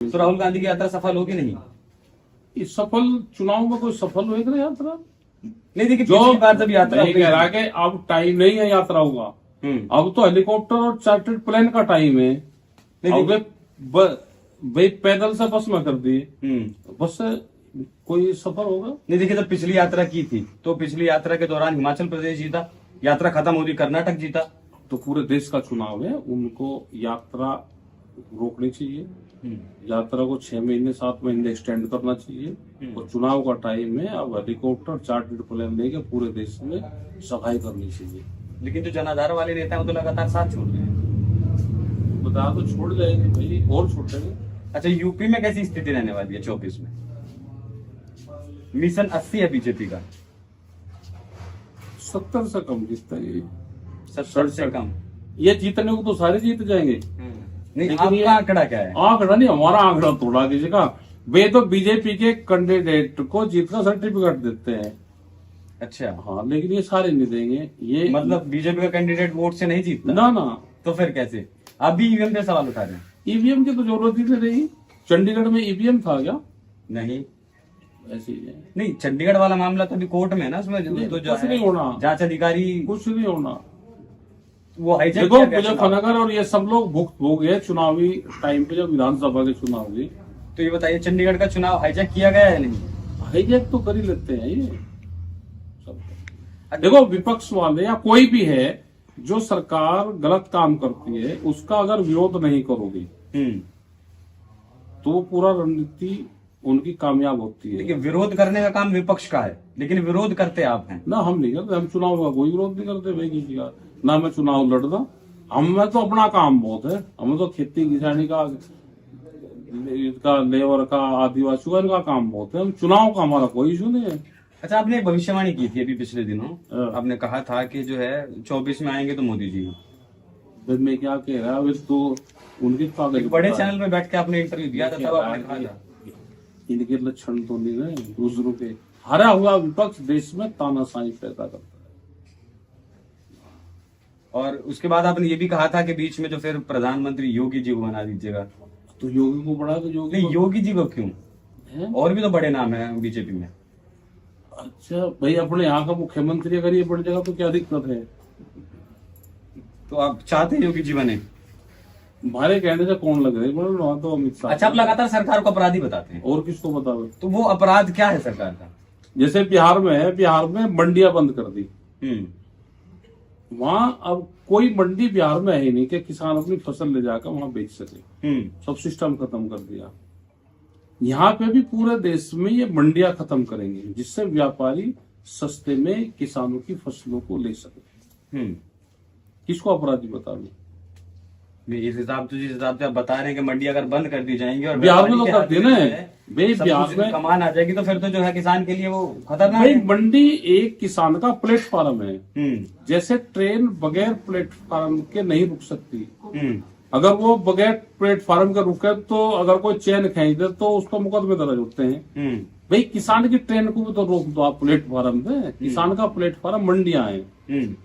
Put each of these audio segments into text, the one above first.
तो राहुल गांधी की यात्रा सफल होगी नहीं? इस सफल चुनाव में कोई सफल होगी ना यात्रा? नहीं देखिए, जो पिछली बार जब यात्रा नहीं हुई कह रहा कि अब टाइम नहीं है यात्रा होगा। अब तो हेलीकॉप्टर और चार्टर्ड प्लेन का टाइम है। अब भाई पैदल से बस में कर दिए, बस से कोई सफर होगा नहीं। देखिए, जब पिछली यात्रा की थी तो पिछली यात्रा के दौरान हिमाचल प्रदेश जीता, यात्रा खत्म होती कर्नाटक जीता। तो पूरे देश का चुनाव है, उनको यात्रा रोकनी चाहिए, यात्रा को 6 महीने 7 महीने एक्सटेंड करना चाहिए। और चुनाव का टाइम है, अब हेलीकॉप्टर चार्टर्ड प्लेन लेके पूरे देश में सफाई करनी चाहिए। लेकिन जो जनाधार वाले नेता हैं वो तो लगातार साथ छोड़ रहे हैं। बता तो छोड़ जाएंगे भाई, और छोड़ देंगे। अच्छा, यूपी में कैसी स्थिति रहने वाली है 24 में? मिशन 80 है बीजेपी का, 70 से कम जीतता है। 70 से कम। ये जीतने को तो सारे जीत जाएंगे। नहीं, आपका आंकड़ा क्या है? आंकड़ा नहीं, हमारा आंकड़ा थोड़ा किसी का। वे तो बीजेपी के कैंडिडेट को जीत का सर्टिफिकेट देते हैं। अच्छा, हाँ, लेकिन ये सारे नहीं देंगे। ये मतलब बीजेपी का कैंडिडेट वोट से नहीं जीतता ना। तो फिर कैसे? आप भी ईवीएम पे सवाल उठा रहे हैं। ईवीएम की तो जरूरत ही नहीं रही। चंडीगढ़ में ईवीएम था क्या? नहीं, ऐसे ही है। नहीं, चंडीगढ़ वाला मामला तो अभी कोर्ट में है ना, उसमें तो जो कुछ नहीं होना, जांच अधिकारी कुछ नहीं होना। वो हाईजैक देखो, किया गया चुनाव। मुजफ्फरनगर और ये सब लोग भुगत हो गए चुनावी टाइम पे, जब विधानसभा के चुनाव हुए। तो ये बताइए, चंडीगढ़ का चुनाव हाईजैक किया गया है नहीं? हाईजैक तो कर ही लेते हैं ये सब। देखो, विपक्ष वाले या कोई भी है, जो सरकार गलत काम करती है उसका अगर विरोध नहीं करोगे तो पूरा रणनीति उनकी कामयाब होती है। देखिए, विरोध करने का काम विपक्ष का है, लेकिन विरोध करते आप हैं ना। हम नहीं करते, हम चुनाव का कोई विरोध नहीं करते भाई किसी का। ना मैं चुनाव लड़ना, हमें तो अपना काम बहुत है। हमें तो खेती किसानी का, लेबर का, आदिवासी का, इनका काम बहुत है। हम चुनाव का हमारा कोई इशू नहीं है। अच्छा, आपने भविष्यवाणी की थी अभी पिछले दिनों, आपने कहा था कि जो है 24 में आएंगे तो मोदी जी। फिर मैं क्या कह रहा हूँ, तो उनकी एक बड़े चैनल में बैठ के आपने इंटरव्यू दिया था, तब आपने कहा था इनके लक्षण तो नहीं रहे दूसरों के। हारा हुआ विपक्ष देश में तानाशाही पैदा करता है। और उसके बाद आपने ये भी कहा था कि बीच में जो फिर प्रधानमंत्री योगी जी को बना दीजिएगा। तो योगी को बढ़ा तो योगी जी को क्यों है? और भी तो बड़े नाम है बीजेपी में। अच्छा भाई, अपने यहाँ का मुख्यमंत्री अगर ये बढ़ जाएगा तो क्या दिक्कत है? तो आप चाहते हैं योगी जी बने? हमारे कहने से कौन लग रहा है? वहाँ तो अमित शाह। अच्छा, आप लगातार सरकार को अपराधी बताते हैं। और किसको बताओ? तो वो अपराध क्या है सरकार का? जैसे बिहार में है, बिहार में मंडियां बंद कर दी। वहां अब कोई मंडी बिहार में है ही नहीं कि किसान अपनी फसल ले जाकर वहां बेच सके। सब सिस्टम खत्म कर दिया। यहाँ पे भी पूरे देश में ये मंडियां खत्म करेंगे, जिससे व्यापारी सस्ते में किसानों की फसलों को ले सके। किसको अपराधी बता दो? इस हिसाब से, जिस हिसाब से आप बता रहे हैं कि मंडी अगर बंद कर दी जाएंगी और बिहार में तो कर दी ना, बिहार में कमान आ जाएगी, तो फिर तो जो है किसान के लिए वो खतरनाक भाई है। मंडी एक किसान का प्लेटफॉर्म है। जैसे ट्रेन बगैर प्लेटफॉर्म के नहीं रुक सकती। अगर वो बगैर प्लेटफॉर्म के रुके तो अगर कोई चैन खींच दे तो उसको मुकदमे दर्ज होते हैं। भाई किसान की ट्रेन को भी तो रोक दो आप प्लेटफॉर्म पे। किसान का प्लेटफॉर्म मंडियां हैं।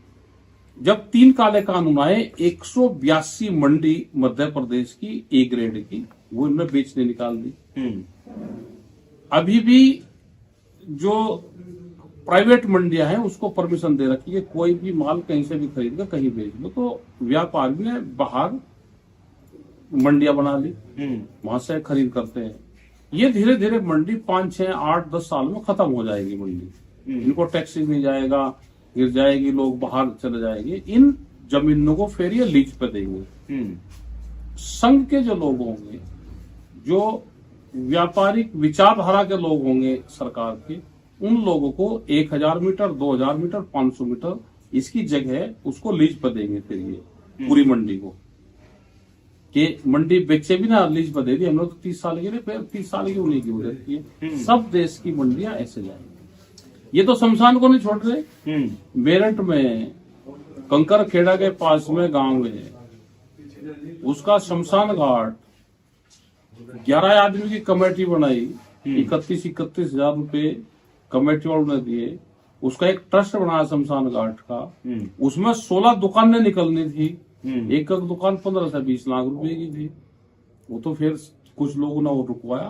जब 3 काले कानून आए, 182 मंडी मध्य प्रदेश की ए ग्रेड की वो इनमें बेचने निकाल दी। अभी भी जो प्राइवेट मंडियां हैं उसको परमिशन दे रखी है, कोई भी माल कहीं से भी खरीद कर कहीं बेच लो। तो व्यापारी ने बाहर मंडियां बना ली, वहां से खरीद करते हैं। ये धीरे धीरे मंडी 5, 6, 8, 10 साल में खत्म हो जाएगी मंडी। इनको टैक्स नहीं जाएगा, गिर जाएगी, लोग बाहर चले जाएंगे। इन जमीनों को फिर ये लीज पे देंगे। संघ के जो लोग होंगे, जो व्यापारिक विचारधारा के लोग होंगे सरकार के, उन लोगों को 1000 मीटर, 2000 मीटर, 500 मीटर इसकी जगह उसको लीज पे देंगे। फिर ये पूरी मंडी को कि मंडी बेचे भी ना, लीज पे दे दी हम लोग तो 30 साल के लिए, फिर 30 साल की उन्हीं की हो जाती है। सब देश की मंडियां ऐसे जाएंगी। ये तो शमशान को नहीं छोड़ रहे। मेरठ में कंकर खेड़ा के पास में गांव है, उसका शमशान घाट 11 आदमी की कमेटी बनाई, 31 हजार रुपए कमेटी वालों ने दिए। उसका एक ट्रस्ट बनाया शमशान घाट का, उसमें 16 दुकानें निकलनी थी। एक दुकान 15 से 20 लाख रुपए की थी। वो तो फिर कुछ लोगों ने वो रुकवाया,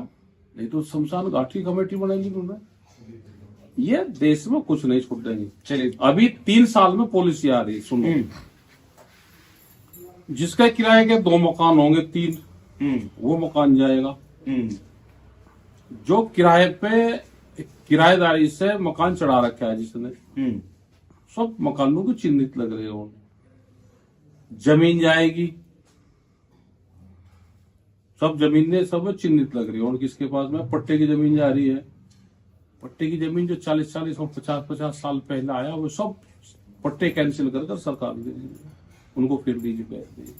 नहीं तो शमशान घाट की कमेटी बनाएगी उन्होंने। ये देश में कुछ नहीं छूट देंगे। चलिए। अभी 3 साल में पॉलिसी आ रही है, सुनो। जिसका किराए के 2 मकान होंगे, 3 वो मकान जाएगा। जो किराए पे किराएदारी से मकान चढ़ा रखा है जिसने, सब मकानों को चिन्हित लग रहे हो। जमीन जाएगी, सब जमीनें सब चिन्हित लग रही है। और किसके पास में पट्टे की जमीन जा रही है, पट्टे की जमीन जो 40-40 और 50-50 साल पहले आया, वो सब पट्टे कैंसिल कर सरकार दे, उनको फिर दीजिए पैसे।